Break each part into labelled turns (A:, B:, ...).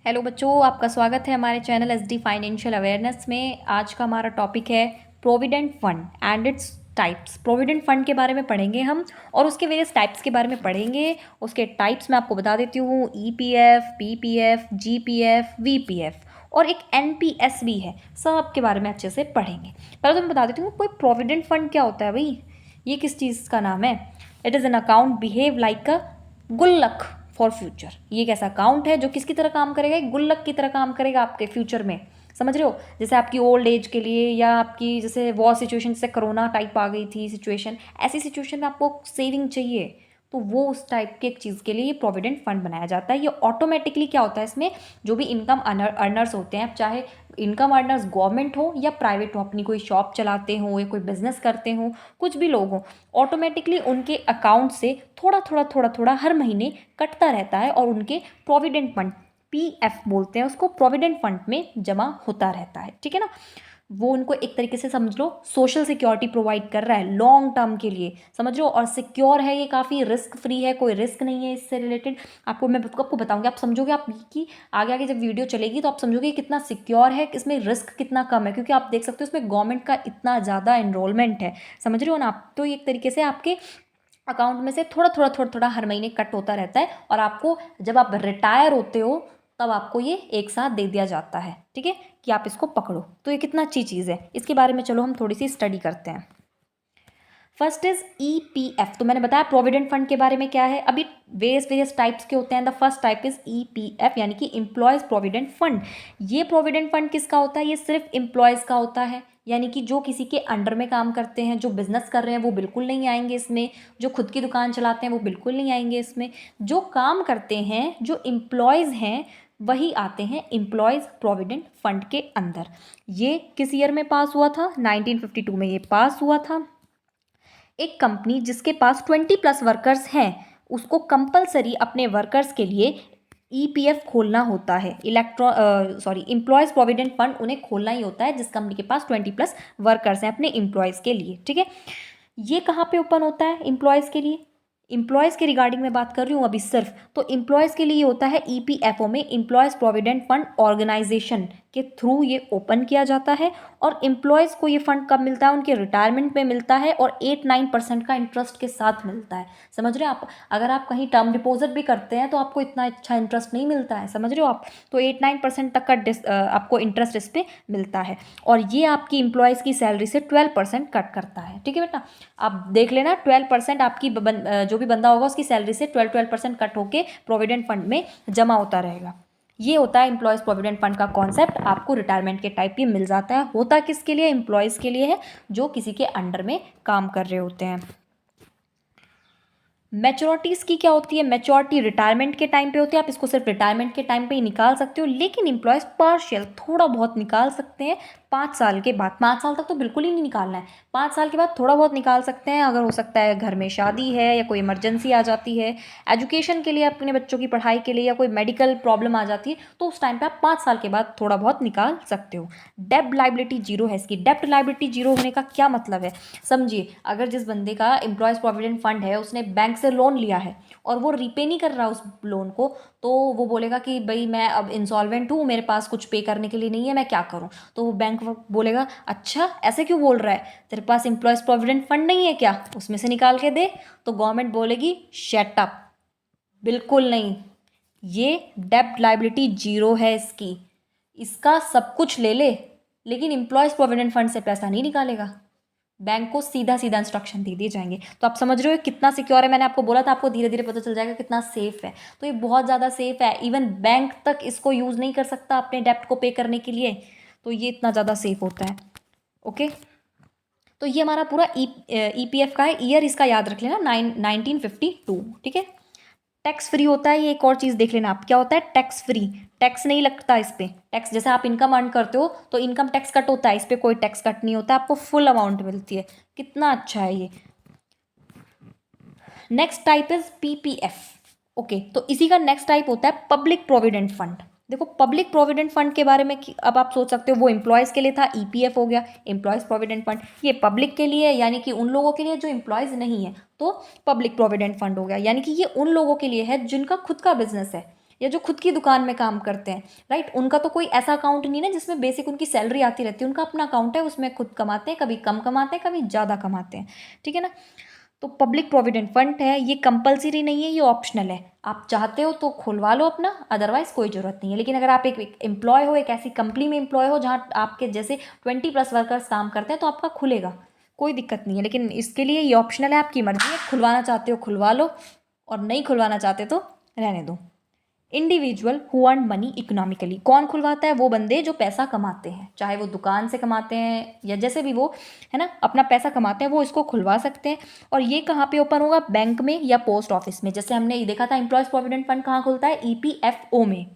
A: Hello बच्चों, आपका स्वागत है हमारे चैनल एसडी फाइनेंशियल अवेयरनेस में। आज का हमारा टॉपिक है provident fund and its types. Provident fund के बारे में पढ़ेंगे हम और उसके वेरियस टाइप्स के बारे में पढ़ेंगे। उसके टाइप्स मैं आपको बता देती हूँ, ईपीएफ, पीपीएफ, जीपीएफ, वीपीएफ और एक एनपीएस भी है। सब के बारे में अच्छे से पढ़ेंगे। पहले तो मैं बता देती हूँ कोई प्रोविडेंट फंड क्या होता है भाई। ये किस चीज़ का नाम है? It is an account behave like अ गुल्लक फॉर फ्यूचर। ये एक ऐसा अकाउंट है जो किसकी तरह काम करेगा? एक गुल्लक की तरह काम करेगा आपके फ्यूचर में। समझ रहे हो? जैसे आपकी ओल्ड एज के लिए या आपकी जैसे वॉर सिचुएशन, जैसे कोरोना टाइप आ गई थी सिचुएशन, ऐसी सिचुएशन में आपको सेविंग चाहिए तो वो उस टाइप की एक चीज़ के लिए ये प्रोविडेंट फंड बनाया जाता है। ये ऑटोमेटिकली क्या होता है, इसमें जो भी इनकम अर्नर्स होते हैं, चाहे इनकम अर्नर्स गवर्नमेंट हो या प्राइवेट हो, अपनी कोई शॉप चलाते हो या कोई बिजनेस करते हो, कुछ भी लोग हों, ऑटोमेटिकली उनके अकाउंट से थोड़ा थोड़ा थोड़ा थोड़ा हर महीने कटता रहता है और उनके प्रोविडेंट फंड, पीएफ बोलते हैं उसको, प्रोविडेंट फंड में जमा होता रहता है। ठीक है ना? वो उनको एक तरीके से समझ लो सोशल सिक्योरिटी प्रोवाइड कर रहा है लॉन्ग टर्म के लिए। समझ लो, और सिक्योर है, ये काफ़ी रिस्क फ्री है, कोई रिस्क नहीं है इससे रिलेटेड। मैं आपको बताऊंगी, आप समझोगे, आप कि आगे आगे जब वीडियो चलेगी तो आप समझोगे कितना सिक्योर है, इसमें रिस्क कितना कम है, क्योंकि आप देख सकते हो इसमें गवर्नमेंट का इतना ज़्यादा एनरोलमेंट है। समझ रहे हो ना आप? तो एक तरीके से आपके अकाउंट में से थोड़ा थोड़ा थोड़ा थोड़ा हर महीने कट होता रहता है और आपको जब आप रिटायर होते हो तब आपको ये एक साथ दे दिया जाता है। ठीक है, कि आप इसको पकड़ो। तो ये कितना अच्छी चीज़ है, इसके बारे में चलो हम थोड़ी सी स्टडी करते हैं। First is EPF. तो मैंने बताया प्रोविडेंट फंड के बारे में क्या है। अभी वेरियस टाइप्स के होते हैं। The first type is EPF यानी कि एम्प्लॉयज प्रोविडेंट फंड। ये प्रोविडेंट फंड किसका होता है? ये सिर्फ एम्प्लॉयज का होता है, यानी कि जो किसी के अंडर में काम करते हैं, जो बिजनेस कर रहे हैं वो बिल्कुल नहीं आएंगे इसमें, जो खुद की दुकान चलाते हैं वो बिल्कुल नहीं आएंगे इसमें। जो काम करते हैं, जो एम्प्लॉयज हैं, वही आते हैं एम्प्लॉयज प्रोविडेंट फंड के अंदर। ये किस ईयर में पास हुआ था? 1952 में ये पास हुआ था। एक कंपनी जिसके पास 20+ वर्कर्स हैं उसको कंपलसरी अपने वर्कर्स के लिए ईपीएफ खोलना होता है। एम्प्लॉयज़ प्रोविडेंट फंड उन्हें खोलना ही होता है जिस कंपनी के पास 20+ वर्कर्स हैं अपने एम्प्लॉयज़ के लिए। ठीक है, ये कहाँ पे ओपन होता है एम्प्लॉयज़ के लिए? एम्प्लॉयज़ के रिगार्डिंग मैं बात कर रही हूँ अभी सिर्फ। तो एम्प्लॉयज़ के लिए होता है ईपीएफओ में, एम्प्लॉयज़ प्रोविडेंट फंड ऑर्गेनाइजेशन के थ्रू ये ओपन किया जाता है। और एम्प्लॉयज़ को ये फंड कब मिलता है? उनके रिटायरमेंट में मिलता है और 8-9% का इंटरेस्ट के साथ मिलता है। समझ रहे हो आप? अगर आप कहीं टर्म डिपॉजिट भी करते हैं तो आपको इतना अच्छा इंटरेस्ट नहीं मिलता है। समझ रहे हो आप? तो 8-9% तक का आपको इंटरेस्ट इस पर मिलता है और ये आपकी एम्प्लॉयज़ की सैलरी से 12% कट करता है। ठीक है बेटा, आप देख लेना, 12% आपकी जो भी बंदा होगा उसकी सैलरी से 12% कट होके प्रोविडेंट फंड में जमा होता रहेगा। ये होता है एम्प्लॉयज़ प्रोविडेंट फंड का कॉन्सेप्ट। आपको रिटायरमेंट के टाइप ये मिल जाता है। होता किसके लिए? एम्प्लॉयज़ के लिए है जो किसी के अंडर में काम कर रहे होते हैं। मैच्योरिटीज़ की क्या होती है? मैच्योरिटी रिटायरमेंट के टाइम पे होती है। आप इसको सिर्फ रिटायरमेंट के टाइम पे ही निकाल सकते हो, लेकिन एम्प्लॉयज़ पार्शियल थोड़ा बहुत निकाल सकते हैं 5 साल के बाद। 5 साल तक तो बिल्कुल ही नहीं निकालना है, 5 साल के बाद थोड़ा बहुत निकाल सकते हैं। अगर हो सकता है घर में शादी है या कोई इमरजेंसी आ जाती है, एजुकेशन के लिए, अपने बच्चों की पढ़ाई के लिए, या कोई मेडिकल प्रॉब्लम आ जाती है, तो उस टाइम पे आप 5 साल के बाद थोड़ा बहुत निकाल सकते हो। डेब्ट लाइबिलिटी जीरो है इसकी। डेब्ट लाइबिलिटी जीरो होने का क्या मतलब है? समझिए, अगर जिस बंदे का एम्प्लॉयज़ प्रोविडेंट फंड है उसने बैंक से लोन लिया है और वो रीपे नहीं कर रहा उस लोन को, तो वो बोलेगा कि भाई मैं अब इंसॉल्वेंट हूँ, मेरे पास कुछ पे करने के लिए नहीं है, मैं क्या करूँ? तो वो बैंक बोलेगा अच्छा ऐसे क्यों बोल रहा है, तेरे पास एम्प्लॉयज़ प्रोविडेंट फंड नहीं है क्या, उसमें से निकाल के दे। तो गवर्नमेंट बोलेगी शट अप, बिल्कुल नहीं, ये डेब्ट लाइबिलिटी जीरो है इसकी। इसका सब कुछ ले ले लेकिन एम्प्लॉयज़ प्रोविडेंट फंड से पैसा नहीं निकालेगा। बैंक को सीधा सीधा इंस्ट्रक्शन दे दिए जाएंगे। तो आप समझ रहे हो कितना सिक्योर है? मैंने आपको बोला था, आपको धीरे धीरे पता चल जाएगा कितना सेफ है। तो ये बहुत ज़्यादा सेफ है, इवन बैंक तक इसको यूज़ नहीं कर सकता अपने डेप्ट को पे करने के लिए। तो ये इतना ज़्यादा सेफ होता है। ओके, तो ये हमारा पूरा ईपीएफ का है। ईयर इसका याद रख लेना, 1952। ठीक है, टैक्स फ्री होता है। ये एक और चीज़ देख लेना आप, क्या होता है? Tax free. टैक्स नहीं लगता इस पर। टैक्स जैसे आप इनकम अर्न करते हो तो इनकम टैक्स कट होता है, इस पर कोई टैक्स कट नहीं होता, आपको फुल अमाउंट मिलती है। कितना अच्छा है ये। Next type is PPF. Okay, तो इसी का नेक्स्ट टाइप होता है पब्लिक प्रोविडेंट फंड। देखो, पब्लिक प्रोविडेंट फंड के बारे में अब आप सोच सकते हो, वो एम्प्लॉयज़ के लिए था, ईपीएफ हो गया एम्प्लॉयज़ प्रोविडेंट फंड। ये पब्लिक के लिए है, यानी कि उन लोगों के लिए जो एम्प्लॉयज़ नहीं है, तो पब्लिक प्रोविडेंट फंड हो गया, यानी कि ये उन लोगों के लिए है जिनका खुद का बिजनेस है। या जो खुद की दुकान में काम करते हैं, राइट, उनका तो कोई ऐसा अकाउंट नहीं है जिसमें बेसिक उनकी सैलरी आती रहती है, उनका अपना अकाउंट है, उसमें खुद कमाते हैं, कभी कम कमाते हैं, कभी ज़्यादा कमाते हैं, ठीक है ना। तो पब्लिक प्रोविडेंट फंड है, ये कंपलसरी नहीं है, ये ऑप्शनल है, आप चाहते हो तो खुलवा लो अपना, अदरवाइज कोई ज़रूरत नहीं है। लेकिन अगर आप एक एम्प्लॉय हो, एक ऐसी कंपनी में एम्प्लॉय हो जहाँ आपके जैसे 20+ वर्कर्स काम करते हैं, तो आपका खुलेगा, कोई दिक्कत नहीं है। लेकिन इसके लिए ये ऑप्शनल है, आपकी मर्जी है, खुलवाना चाहते हो खुलवा लो और नहीं खुलवाना चाहते तो रहने दो। Individual who earn money economically, कौन खुलवाता है? वो बंदे जो पैसा कमाते हैं, चाहे वो दुकान से कमाते हैं या जैसे भी वो, है ना, अपना पैसा कमाते हैं, वो इसको खुलवा सकते हैं। और ये कहाँ पे ओपन होगा? बैंक में या पोस्ट ऑफिस में। जैसे हमने देखा था एम्प्लॉयज़ प्रोविडेंट फंड कहाँ खुलता है? EPFO में।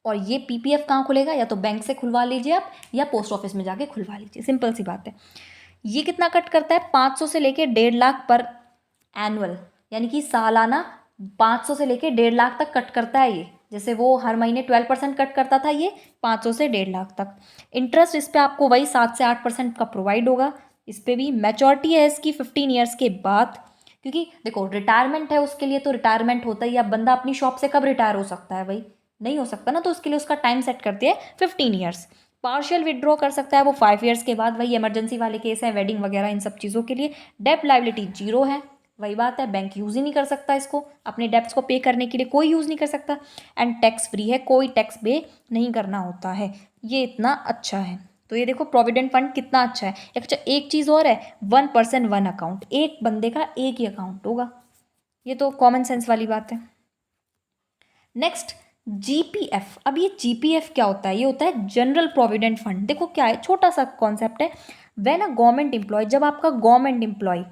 A: और ये PPF कहाँ खुलेगा? या तो बैंक से खुलवा लीजिए आप, या पोस्ट ऑफिस में जाके खुलवा लीजिए, सिंपल सी बात है। ये कितना कट करता है? 500 से लेके 1.5 लाख पर एनुअल, यानी कि सालाना 500 से लेके 1.5 लाख तक कट करता है ये। जैसे वो हर महीने 12% कट करता था, ये 500 से 1.5 लाख तक। इंटरेस्ट इस पर आपको वही 7 से 8% का प्रोवाइड होगा। इस पर भी मैच्योरिटी है इसकी 15 ईयर्स के बाद, क्योंकि देखो रिटायरमेंट है उसके लिए, तो रिटायरमेंट होता ही, अब बंदा अपनी शॉप से कब रिटायर हो सकता है भाई? नहीं हो सकता ना, तो उसके लिए उसका टाइम सेट करती है 15 ईयर्स। पार्शियल विड्रॉ कर सकता है वो 5 ईयर्स के बाद, वही इमरजेंसी वाले केस है, वेडिंग वगैरह, इन सब चीज़ों के लिए। डेब्ट लायबिलिटी 0 है, वही बात है, बैंक यूज़ ही नहीं कर सकता इसको, अपने डेब्ट्स को पे करने के लिए कोई यूज़ नहीं कर सकता। एंड टैक्स फ्री है, कोई टैक्स पे नहीं करना होता है, ये इतना अच्छा है। तो ये देखो प्रोविडेंट फंड कितना अच्छा है। अच्छा, एक चीज़ और है, 1 पर्सन 1 अकाउंट, एक बंदे का एक ही अकाउंट होगा, ये तो कॉमन सेंस वाली बात है। Next GPF। अब ये GPF क्या होता है? ये होता है जनरल प्रोविडेंट फंड। देखो क्या है, छोटा सा कॉन्सेप्ट है। व्हेन अ गवर्नमेंट एम्प्लॉय, जब आपका गवर्नमेंट एम्प्लॉय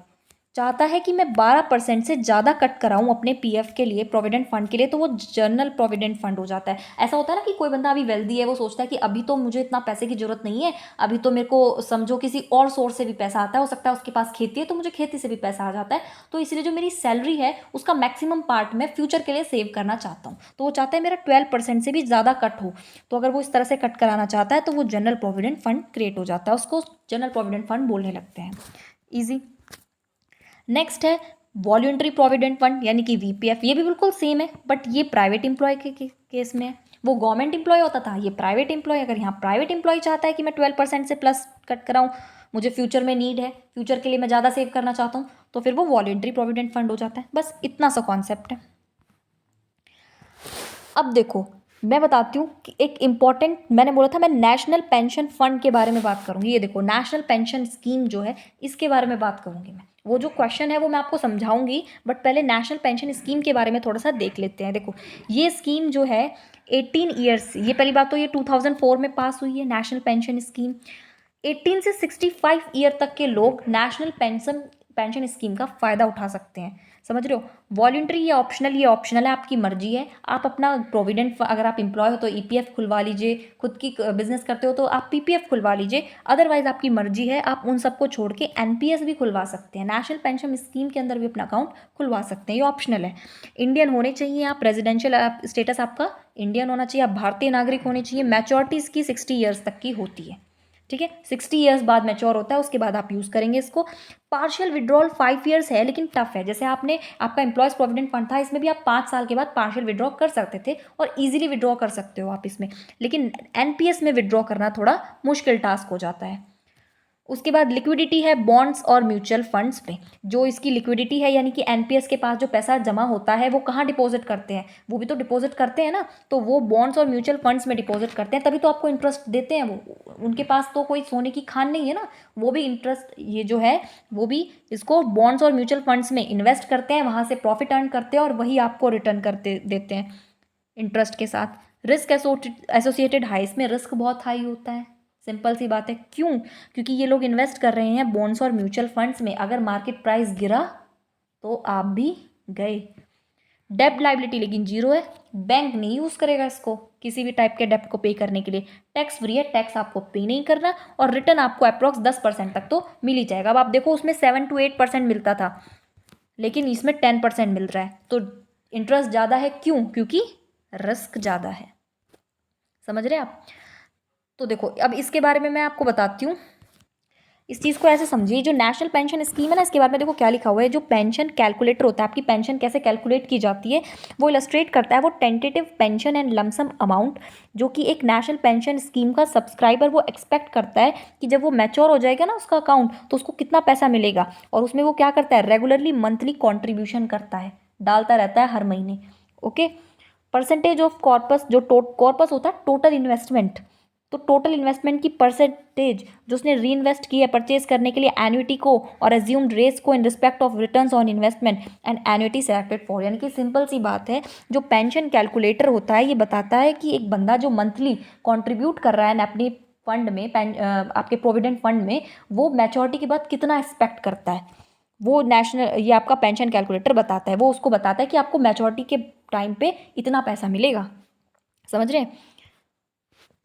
A: चाहता है कि मैं 12% से ज़्यादा कट कराऊं अपने PF के लिए, प्रोविडेंट फंड के लिए, तो वो जनरल प्रोविडेंट फंड हो जाता है। ऐसा होता है ना कि कोई बंदा अभी वेल्दी है, वो सोचता है कि अभी तो मुझे इतना पैसे की जरूरत नहीं है, अभी तो मेरे को समझो किसी और सोर्स से भी पैसा आता है, हो सकता है उसके पास खेती है तो मुझे खेती से भी पैसा आ जाता है, तो इसलिए जो मेरी सैलरी है उसका मैक्सिमम पार्ट मैं फ्यूचर के लिए सेव करना चाहता हूँ, तो वो चाहता है मेरा 12% से भी ज़्यादा कट हो। तो अगर वो इस तरह से कट कराना चाहता है तो वो जनरल प्रोविडेंट फंड क्रिएट हो जाता है, उसको जनरल प्रोविडेंट फंड बोलने लगते हैं। ईजी। नेक्स्ट है वॉल्यूंटरी प्रोविडेंट फंड, यानी कि VPF। ये भी बिल्कुल सेम है, बट ये प्राइवेट एम्प्लॉय के केस में है, वो गवर्नमेंट एम्प्लॉय होता था, ये प्राइवेट एम्प्लॉय। अगर यहाँ प्राइवेट एम्प्लॉय चाहता है कि मैं 12% से प्लस कट कराऊँ, मुझे फ्यूचर में नीड है, फ्यूचर के लिए मैं ज़्यादा सेव करना चाहता हूँ, तो फिर वो वॉल्यूंटरी प्रोविडेंट फंड हो जाता है। बस इतना सा कॉन्सेप्ट है। अब देखो मैं बताती हूँ कि एक इम्पॉर्टेंट, मैंने बोला था मैं नेशनल पेंशन फंड के बारे में बात करूँगी। ये देखो नेशनल पेंशन स्कीम जो है, इसके बारे में बात करूँगी मैं। वो जो क्वेश्चन है वो मैं आपको समझाऊंगी, बट पहले नेशनल पेंशन स्कीम के बारे में थोड़ा सा देख लेते हैं। देखो ये स्कीम जो है 18 ईयर्स, ये पहली बात तो ये 2004 में पास हुई है नेशनल पेंशन स्कीम। 18 से 65 ईयर तक के लोग नेशनल पेंशन स्कीम का फ़ायदा उठा सकते हैं, समझ रहे हो। वॉल्यूंटरी या ऑप्शनल, ये ऑप्शनल है, आपकी मर्जी है। आप अपना प्रोविडेंट, अगर आप एम्प्लॉय हो तो EPF खुलवा लीजिए, खुद की बिजनेस करते हो तो आप PPF खुलवा लीजिए, अदरवाइज आपकी मर्जी है, आप उन सबको छोड़ के NPS भी खुलवा सकते हैं, नेशनल पेंशन स्कीम के अंदर भी अपना अकाउंट खुलवा सकते हैं, ये ऑप्शनल है। इंडियन होने चाहिए आप, रेजिडेंशियल स्टेटस आपका इंडियन होना चाहिए, आप भारतीय नागरिक होने चाहिए, मैच्योरिटी इसकी 60 ईयर्स तक की होती है, ठीक है, 60 ईयर्स बाद मैच्योर होता है, उसके बाद आप यूज़ करेंगे इसको। पार्शियल विड्रॉल 5 ईयर्स है, लेकिन टफ है। जैसे आपने, आपका एम्प्लॉयज़ प्रोविडेंट फंड था, इसमें भी आप 5 साल के बाद पार्शियल विड्रॉ कर सकते थे और इजीली विड्रॉ कर सकते हो आप इसमें, लेकिन NPS में विड्रॉ करना थोड़ा मुश्किल टास्क हो जाता है। उसके बाद लिक्विडिटी है बॉन्ड्स और म्यूचुअल फंड्स पे। जो इसकी लिक्विडिटी है, यानी कि NPS के पास जो पैसा जमा होता है वो कहाँ डिपॉजिट करते हैं? वो भी तो डिपॉजिट करते हैं ना, तो वो बॉन्ड्स और म्यूचुअल फंड्स में डिपॉजिट करते हैं, तभी तो आपको इंटरेस्ट देते हैं वो। उनके पास तो कोई सोने की खान नहीं है ना, वो भी इंटरेस्ट, ये जो है वो भी इसको बॉन्ड्स और म्यूचुअल फंड्स में इन्वेस्ट करते हैं, वहाँ से प्रॉफिट अर्न करते हैं और वही आपको रिटर्न करते देते हैं इंटरेस्ट के साथ। रिस्क एसोसिएटेड हाई, इसमें रिस्क बहुत हाई होता है, सिंपल सी बात है। क्यों? क्योंकि ये लोग इन्वेस्ट कर रहे हैं बॉन्ड्स और म्यूचुअल फंड्स में, अगर मार्केट प्राइस गिरा तो आप भी गए। डेब्ट लाइबिलिटी लेकिन 0 है, बैंक नहीं यूज़ करेगा इसको किसी भी टाइप के डेब्ट को पे करने के लिए। टैक्स फ्री है, टैक्स आपको पे नहीं करना, और रिटर्न आपको अप्रॉक्स 10% तक तो मिल ही जाएगा। अब आप देखो उसमें 7 to 8% मिलता था, लेकिन इसमें 10% मिल रहा है, तो इंटरेस्ट ज़्यादा है। क्यों? क्योंकि रिस्क ज़्यादा है, समझ रहे हैं आप। तो देखो अब इसके बारे में मैं आपको बताती हूँ। इस चीज़ को ऐसे समझिए, जो नेशनल पेंशन स्कीम है ना, इसके बारे में देखो क्या लिखा हुआ है। जो पेंशन कैलकुलेटर होता है, आपकी पेंशन कैसे कैलकुलेट की जाती है वो इलस्ट्रेट करता है। वो tentative pension and lump sum amount जो कि एक नेशनल पेंशन स्कीम का सब्सक्राइबर वो एक्सपेक्ट करता है कि जब वो मैच्योर हो जाएगा ना उसका अकाउंट, तो उसको कितना पैसा मिलेगा। और उसमें वो क्या करता है, रेगुलरली मंथली कॉन्ट्रीब्यूशन करता है, डालता रहता है हर महीने। ओके। परसेंटेज ऑफ कॉर्पस, जो कॉर्पस होता है टोटल इन्वेस्टमेंट, तो टोटल इन्वेस्टमेंट की परसेंटेज जो उसने री इन्वेस्ट की है परचेज करने के लिए एन्युटी को और एज्यूम्ड रेस को in respect of returns on investment and annuity selected for. यानी कि सिंपल सी बात है, जो पेंशन कैलकुलेटर होता है ये बताता है कि एक बंदा जो मंथली कंट्रीब्यूट कर रहा है ना अपनी फंड में, आपके प्रोविडेंट फंड में, वो मैच्योरिटी के बाद कितना एक्सपेक्ट करता है। वो नेशनल, ये आपका पेंशन कैलकुलेटर बताता है, वो उसको बताता है कि आपको मैच्योरिटी के टाइम पे इतना पैसा मिलेगा। समझ रहे हैं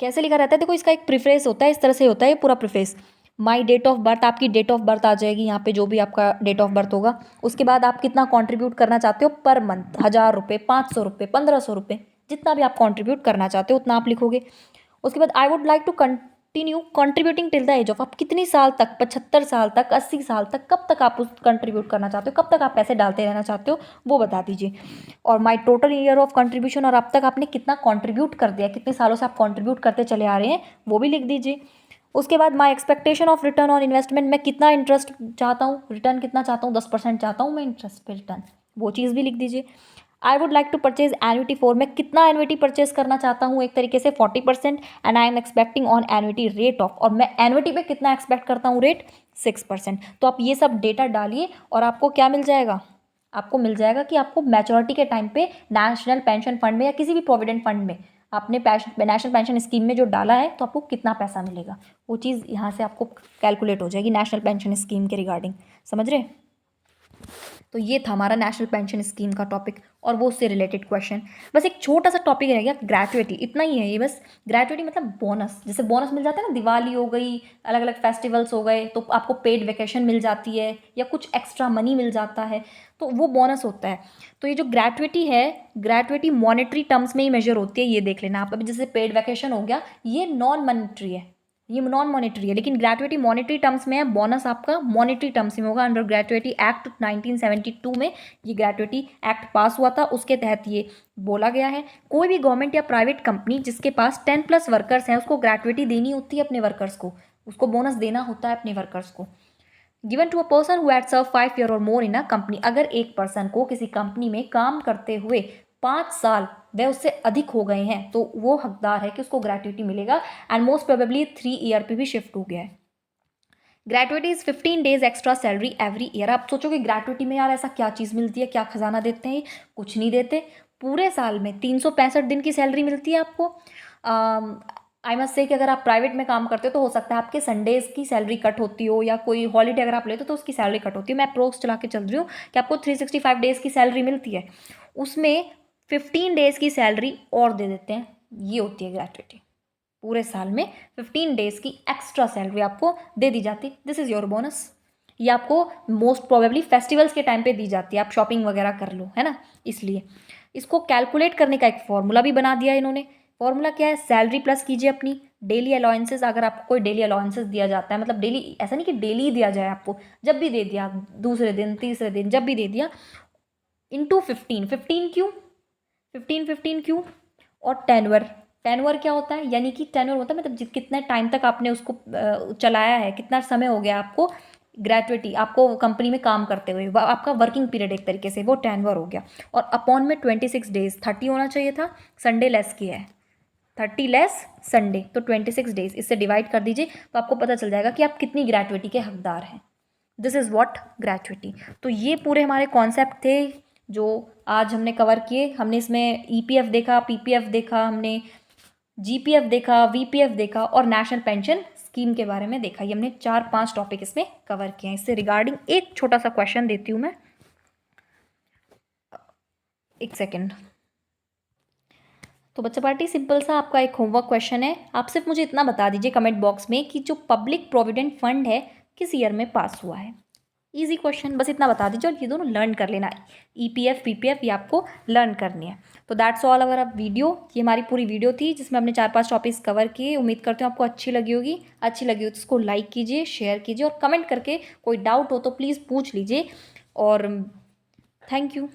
A: कैसे लिखा रहता है? देखो इसका एक प्रिफेस होता है, इस तरह से होता है ये पूरा preface. My date of birth, आपकी डेट ऑफ बर्थ आ जाएगी यहाँ पे, जो भी आपका डेट ऑफ बर्थ होगा। उसके बाद आप कितना कंट्रीब्यूट करना चाहते हो पर मंथ, 1000 रुपये, 500 रुपये, 1500 रुपये, जितना भी आप कंट्रीब्यूट करना चाहते हो उतना आप लिखोगे। उसके बाद I would like to continue contributing till the age of, आप कितनी साल तक, 75 साल तक, 80 साल तक, कब तक आप उस कंट्रीब्यूट करना चाहते हो, कब तक आप पैसे डालते रहना चाहते हो वो बता दीजिए। और माई टोटल ईयर ऑफ कंट्रीब्यूशन, और अब तक आपने कितना कंट्रीब्यूट कर दिया, कितने सालों से आप कंट्रीब्यूट करते चले आ रहे हैं वो भी लिख दीजिए। उसके बाद my expectation of return on investment, मैं कितना इंटरेस्ट चाहता हूँ, रिटर्न कितना चाहता हूँ, 10% चाहता हूँ मैं इंटरेस्ट पे रिटर्न, वो चीज़ भी लिख दीजिए। I would like to purchase annuity for, मैं कितना एन्युटी परचेज करना चाहता हूँ, एक तरीके से 40%, and I am expecting on annuity rate of, और मैं एन्युटी पे कितना एक्सपेक्ट करता हूँ रेट, 6%। तो आप ये सब डेटा डालिए और आपको क्या मिल जाएगा, आपको मिल जाएगा कि आपको मैच्योरिटी के टाइम पे नेशनल पेंशन फंड में या किसी भी प्रोविडेंट फंड में आपने नेशनल पेंशन स्कीम में जो डाला है तो आपको कितना पैसा मिलेगा। वो चीज़ यहाँ से आपको कैलकुलेट हो जाएगी नेशनल पेंशन स्कीम के रिगार्डिंग। समझ रहे? तो ये था हमारा नेशनल पेंशन स्कीम का टॉपिक और वो उससे रिलेटेड क्वेश्चन। बस एक छोटा सा टॉपिक रह गया, ग्रेचुइटी, इतना ही है ये बस। ग्रेचुइटी मतलब बोनस, जैसे बोनस मिल जाता है ना, दिवाली हो गई, अलग अलग फेस्टिवल्स हो गए तो आपको पेड वेकेशन मिल जाती है या कुछ एक्स्ट्रा मनी मिल जाता है, तो वो बोनस होता है। तो ये जो ग्रेचुइटी है, ग्रेचुइटी मॉनेटरी टर्म्स में ही मेजर होती है, ये देख लेना आप। अभी जैसे पेड वेकेशन हो गया, ये नॉन मॉनेटरी है, ये नॉन मॉनेटरी है, लेकिन ग्रेचुइटी मॉनेटरी टर्म्स में है, बोनस आपका मॉनेटरी टर्म्स में होगा। अंडर ग्रेचुइटी एक्ट 1972 में ये ग्रेचुइटी एक्ट पास हुआ था, उसके तहत ये बोला गया है। कोई भी गवर्नमेंट या प्राइवेट कंपनी जिसके पास 10+ वर्कर्स हैं उसको ग्रेचुइटी देनी होती है अपने वर्कर्स को, उसको बोनस देना होता है अपने वर्कर्स को। Given to a person who had serve 5 year और मोर इन अ कंपनी, अगर एक पर्सन को किसी कंपनी में काम करते हुए 5 साल वह उससे अधिक हो गए हैं तो वो हकदार है कि उसको ग्रेचुइटी मिलेगा। एंड मोस्ट प्रोबेबली 3 ईयर पे भी शिफ्ट हो गया है। Gratuity is 15 days extra salary every year. आप सोचोगे ग्रेचुइटी में यार ऐसा क्या चीज़ मिलती है, क्या खजाना देते हैं? कुछ नहीं देते। पूरे साल में 365 दिन की सैलरी मिलती है आपको। आई मस्ट से कि अगर आप प्राइवेट में काम करते हो तो हो सकता है आपके संडेज़ की सैलरी कट होती हो, या कोई हॉलीडे अगर आप लेते हो तो उसकी सैलरी कट होती है। मैं अप्रोक्स चला के चल रही हूँ कि आपको 365 डेज़ की सैलरी मिलती है, उसमें 15 डेज़ की सैलरी और दे देते हैं, ये होती है ग्रेचुइटी। पूरे साल में 15 डेज़ की एक्स्ट्रा सैलरी आपको दे दी जाती, दिस इज़ योर बोनस। ये आपको मोस्ट प्रोबेबली फेस्टिवल्स के टाइम पे दी जाती है, आप शॉपिंग वगैरह कर लो, है ना, इसलिए। इसको कैलकुलेट करने का एक फॉर्मूला भी बना दिया इन्होंने। फॉर्मूला क्या है? सैलरी प्लस कीजिए अपनी डेली अलाउंसेस। अगर आपको कोई डेली अलाउंसेस दिया जाता है, मतलब डेली, ऐसा नहीं कि डेली ही दिया जाए आपको, जब भी दे दिया, दूसरे दिन, तीसरे दिन, जब भी दे दिया, इंटू 15। 15 क्यों? 15 क्यों? और टेनवर, टेनवर क्या होता है? यानी कि टेनवर होता है मतलब कितने टाइम तक आपने उसको चलाया है, कितना समय हो गया आपको ग्रेचुइटी, आपको कंपनी में काम करते हुए, आपका वर्किंग पीरियड एक तरीके से, वो टेनवर हो गया। और अपॉन में 26 डेज, 30 होना चाहिए था, संडे लेस किया है, 30 लेस संडे, तो 26 डेज, इससे डिवाइड कर दीजिए तो आपको पता चल जाएगा कि आप कितनी ग्रेचुइटी के हकदार हैं। This is what gratuity. तो ये पूरे हमारे कॉन्सेप्ट थे जो आज हमने कवर किए। हमने इसमें ईपीएफ देखा, पीपीएफ देखा, हमने जीपीएफ देखा, वीपीएफ देखा, और नेशनल पेंशन स्कीम के बारे में देखा। ये हमने 4-5 टॉपिक इसमें कवर किए हैं। इससे रिगार्डिंग एक छोटा सा क्वेश्चन देती हूँ मैं, एक सेकेंड। तो बच्चा पार्टी, सिंपल सा आपका एक होमवर्क क्वेश्चन है। आप सिर्फ मुझे इतना बता दीजिए कमेंट बॉक्स में कि जो पब्लिक प्रोविडेंट फंड है किस ईयर में पास हुआ है। इजी क्वेश्चन, बस इतना बता दीजिए और ये दोनों लर्न कर लेना। ईपीएफ पीपीएफ ये आपको लर्न करनी है। तो दैट्स ऑल अवर वीडियो। ये हमारी पूरी वीडियो थी जिसमें हमने 4-5 टॉपिक्स कवर किए। उम्मीद करते हो आपको अच्छी लगी होगी। अच्छी लगी हो तो उसको लाइक कीजिए, शेयर कीजिए और कमेंट करके कोई डाउट हो तो प्लीज़ पूछ लीजिए। और थैंक यू।